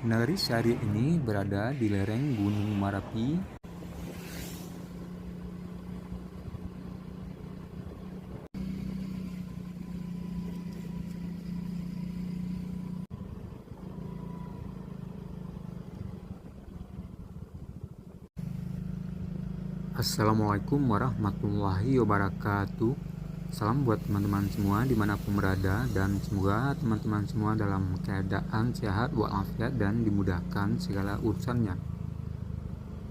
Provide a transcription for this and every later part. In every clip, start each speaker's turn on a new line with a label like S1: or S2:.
S1: Nagari Syari ini berada di lereng Gunung Marapi. Assalamualaikum warahmatullahi wabarakatuh. Salam buat teman-teman semua dimanapun berada, dan semoga teman-teman semua dalam keadaan sehat walafiat dan dimudahkan segala urusannya.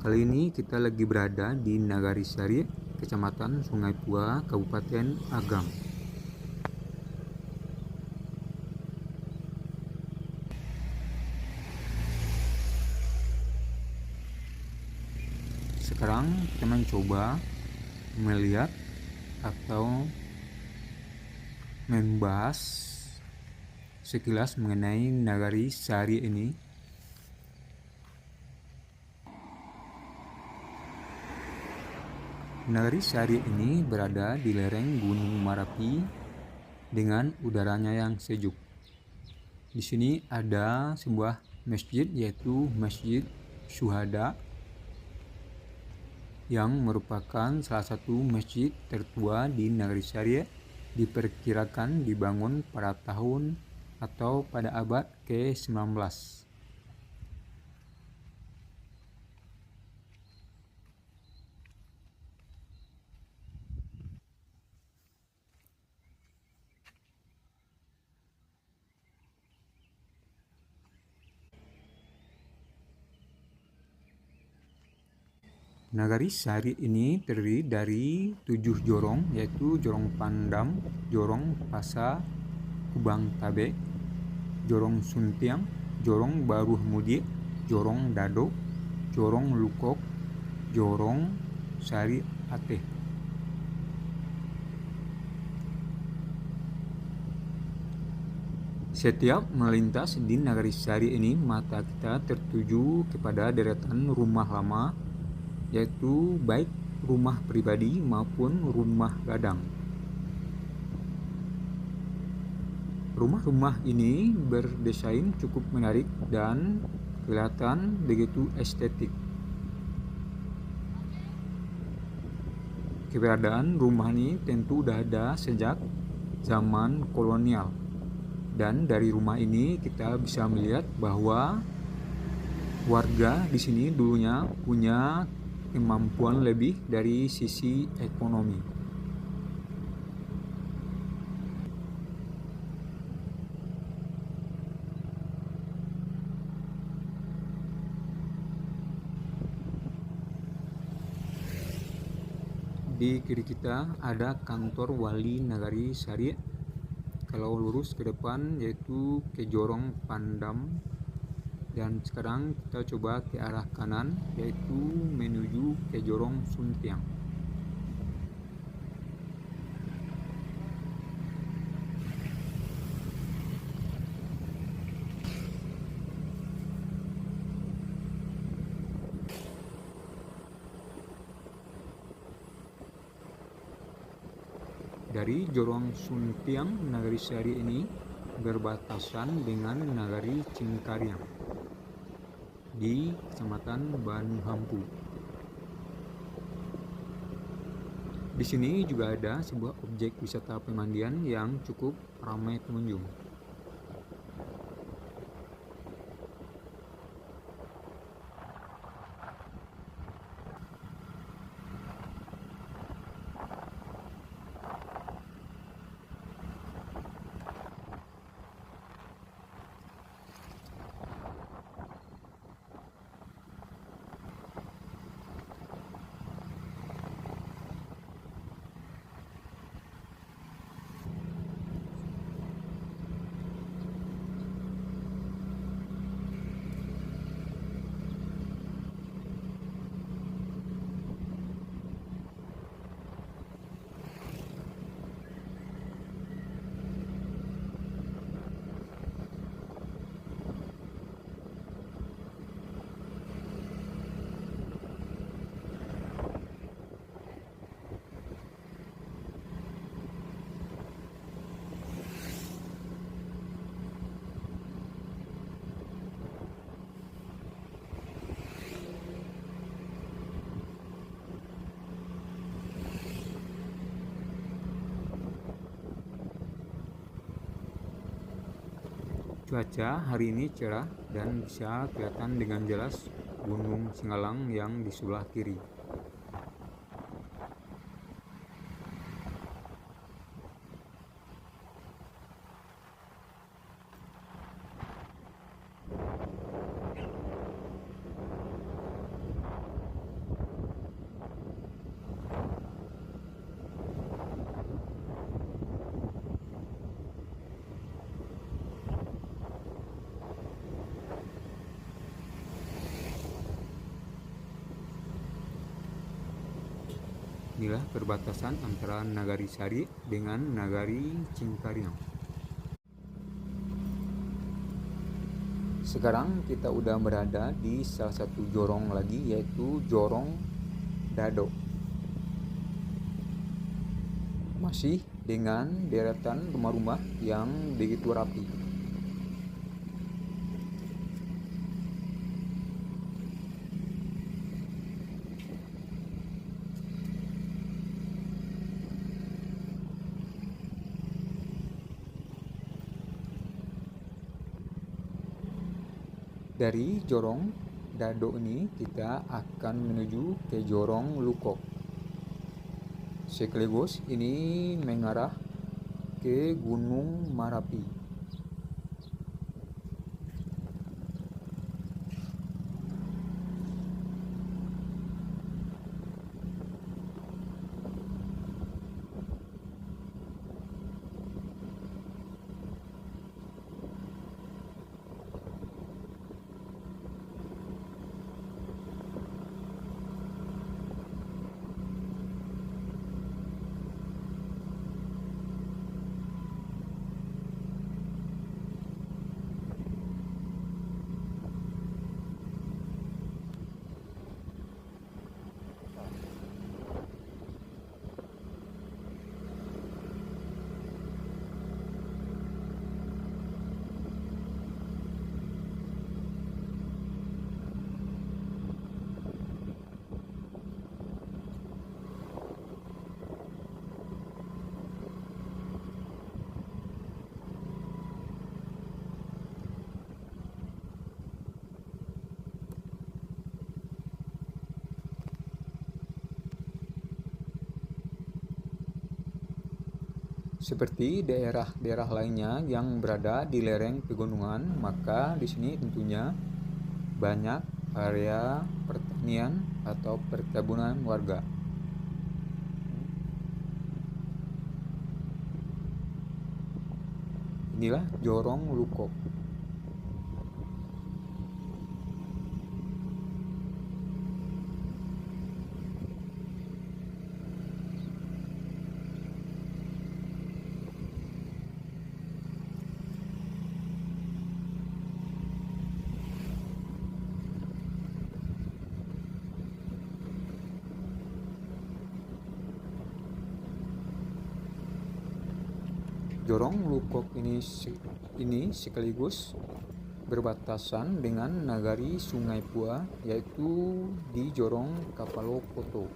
S1: Kali ini kita lagi berada di Nagari Syari, Kecamatan Sungai Pua, Kabupaten Agam. Sekarang kita mencoba melihat atau membahas sekilas mengenai Nagari Syari ini. Nagari Syari ini berada di lereng Gunung Marapi dengan udaranya yang sejuk. Di sini ada sebuah masjid, yaitu Masjid Syuhada, yang merupakan salah satu masjid tertua di Nagari Syari. Diperkirakan dibangun pada tahun atau pada abad ke-19. Nagari Syari ini terdiri dari 7 jorong, yaitu Jorong Pandam, Jorong Pasa Kubang Tabe, Jorong Suntiang, Jorong Baruh Mudi, Jorong Dado, Jorong Lukok, Jorong Sari Ateh. Setiap melintas di Nagari Syari ini, mata kita tertuju kepada deretan rumah lama, yaitu baik rumah pribadi maupun rumah gadang. Rumah-rumah ini berdesain cukup menarik dan kelihatan begitu estetik. Keberadaan rumah ini tentu sudah ada sejak zaman kolonial, dan dari rumah ini kita bisa melihat bahwa warga di sini dulunya punya kemampuan lebih dari sisi ekonomi. Di kiri kita ada kantor Wali Nagari Syari. Kalau lurus ke depan yaitu ke Jorong Pandam, dan sekarang kita coba ke arah kanan yaitu menuju ke Jorong Suntiang. Dari Jorong Suntiang, Nagari Syari ini berbatasan dengan Nagari Cingkariang di Kecamatan Banuhampu. Di sini juga ada sebuah objek wisata pemandian yang cukup ramai pengunjung. Cuaca hari ini cerah dan bisa kelihatan dengan jelas Gunung Singgalang yang di sebelah kiri. Inilah perbatasan antara Nagari Sari dengan Nagari Cingkariang. Sekarang kita udah berada di salah satu jorong lagi, yaitu Jorong Dado. Masih dengan deretan rumah-rumah yang begitu rapi. Dari Jorong Dado ini kita akan menuju ke Jorong Lukok. Sekaligus ini mengarah ke Gunung Marapi. Seperti daerah-daerah lainnya yang berada di lereng pegunungan, maka di sini tentunya banyak area pertanian atau perkebunan warga. Inilah Jorong Lukok. Jorong Lukok ini sekaligus berbatasan dengan Nagari Sungai Pua, yaitu di Jorong Kapalokoto.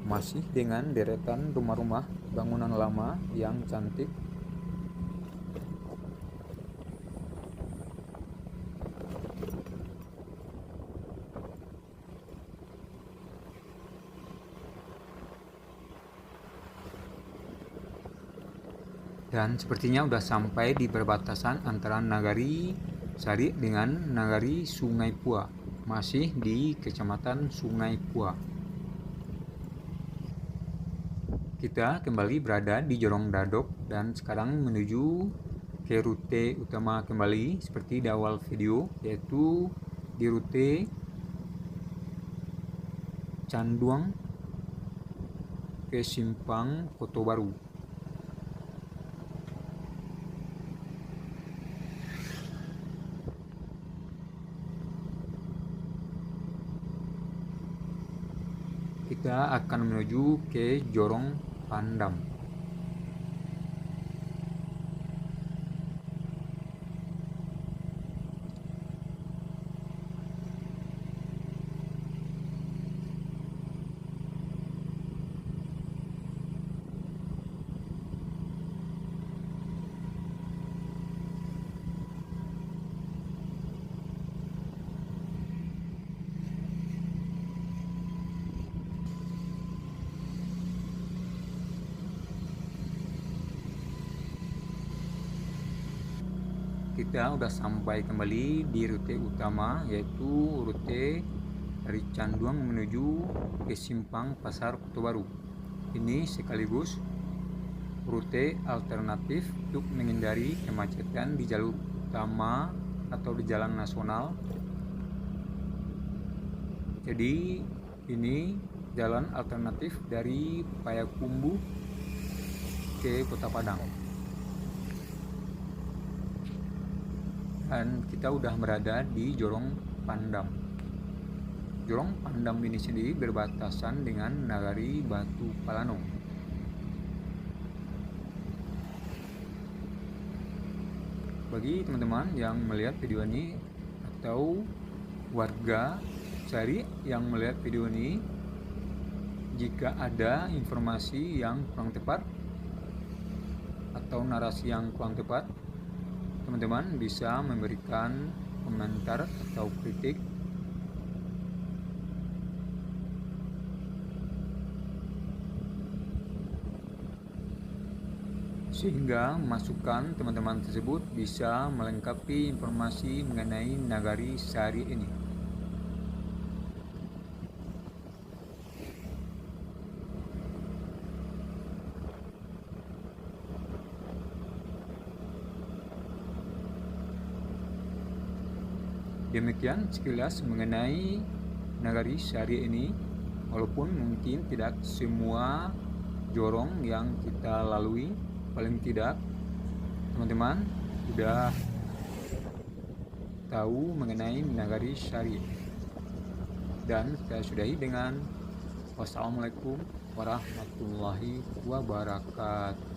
S1: Masih dengan deretan rumah-rumah bangunan lama yang cantik. Dan sepertinya udah sampai di perbatasan antara Nagari Sari dengan Nagari Sungai Pua, masih di Kecamatan Sungai Pua. Kita kembali berada di Jorong Dadok dan sekarang menuju ke rute utama kembali seperti di awal video, yaitu di rute Canduang ke Simpang Kota Baru. Kita akan menuju ke Jorong Pandam. kita udah sampai kembali di rute utama, yaitu rute dari Canduang menuju ke Simpang Pasar Kota Baru. Ini sekaligus rute alternatif untuk menghindari kemacetan di jalur utama atau di jalan nasional. Jadi ini jalan alternatif dari Payakumbuh ke Kota Padang. Dan kita udah berada di Jorong Pandam. Jorong Pandam ini sendiri berbatasan dengan Nagari Batu Palanong. Bagi teman-teman yang melihat video ini atau warga cari yang melihat video ini, jika ada informasi yang kurang tepat atau narasi yang kurang tepat, teman-teman bisa memberikan komentar atau kritik sehingga masukan teman-teman tersebut bisa melengkapi informasi mengenai Nagari Sari ini. Demikian sekilas mengenai Nagari Sari ini, walaupun mungkin tidak semua jorong yang kita lalui, paling tidak teman-teman sudah tahu mengenai Nagari Sari. Dan saya sudahi dengan wassalamualaikum warahmatullahi wabarakatuh.